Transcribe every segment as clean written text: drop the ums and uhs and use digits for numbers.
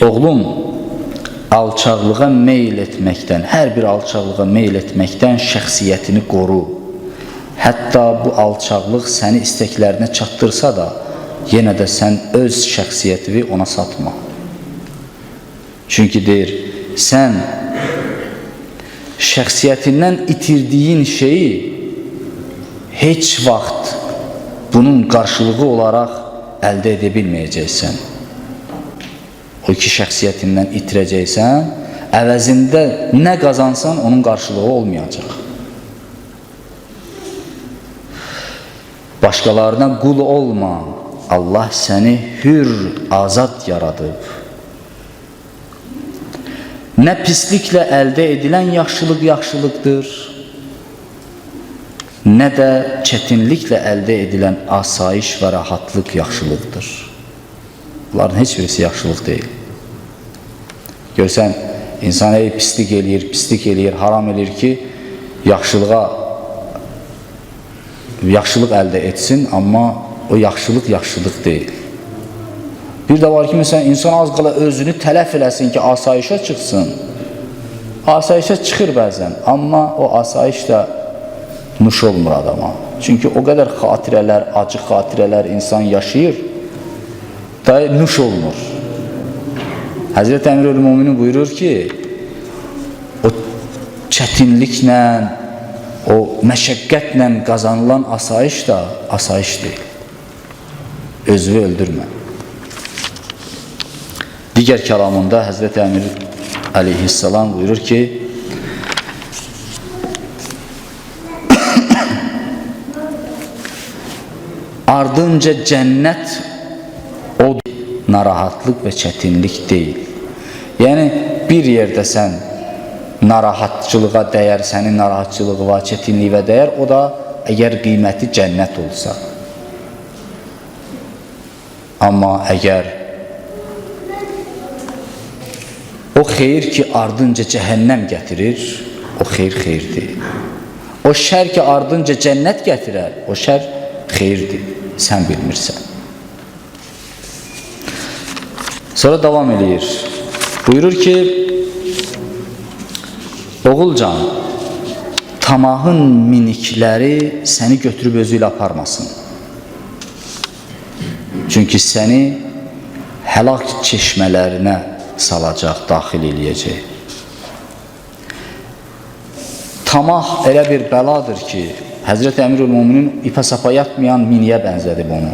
Oğlum, alçaqlığa meyl etməkdən, hər bir alçaqlığa meyl etməkdən şəxsiyyətini qoru. Hətta bu alçaqlıq səni istəklərinə çatdırsa da, yenə də sən öz şəxsiyyətini ona satma. Çünki deyir, sən şəxsiyyətindən itirdiyin şeyi heç vaxt bunun qarşılığı olaraq əldə edə bilməyəcəksən. O iki şəxsiyyətindən itirəcəksən, əvəzində nə qazansan onun qarşılığı olmayacaq. Başqalarına qul olma, Allah səni hür, azad yaradıb. Nə pisliklə əldə edilən yaxşılıq yaxşılıqdır, nə də çətinliklə əldə edilən asayiş və rahatlıq yaxşılıqdır. Bunların heç birisi yaxşılıq deyil. Görsən, insan pislik eləyir, haram eləyir ki, yaxşılıq əldə etsin, amma o yaxşılıq deyil. Bir də var ki, məsələn, insan az qala özünü tələf eləsin ki, asayişə çıxsın. Asayişə çıxır bəzən, amma o asayiş də nuş olmur adama. Çünki o qədər xatirələr, acı xatirələr insan yaşayır, da nuş olmur. Həzrət Əmirül-Müminin buyurur ki, o çətinliklə, o məşəqqətlə qazanılan asayiş da asayiş deyil. Özünü öldürmə. Digər kəlamında Həzrət Əmir əleyhissalam buyurur ki, ardınca cənnət o narahatlıq və çətinlik deyil. Yəni, bir yerdə sən narahatçılığa dəyər, sənin narahatçılığa, çətinliyə dəyər, o da əgər qiyməti cənnət olsa. Amma əgər o xeyir ki, ardınca cəhənnəm gətirir, o xeyir deyil. O şər ki, ardınca cənnət gətirər, o şər xeyirdir, sən bilmirsən. Sonra davam edir. Buyurur ki, oğulcan, tamahın minikləri səni götürüb özü ilə aparmasın. Çünki səni həlak çeşmələrinə salacaq, daxil eləyəcək. Tamah elə bir bəladır ki, Həzrət Əmirül-Müminin ipə sapa yatmayan miniyə bənzədib onu.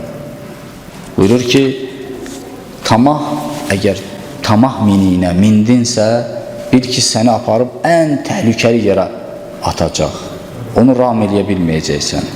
Buyurur ki, əgər tamah miniyinə mindinsə, bil ki, səni aparıb ən təhlükəli yerə atacaq. Onu ram eləyə bilməyəcəksən.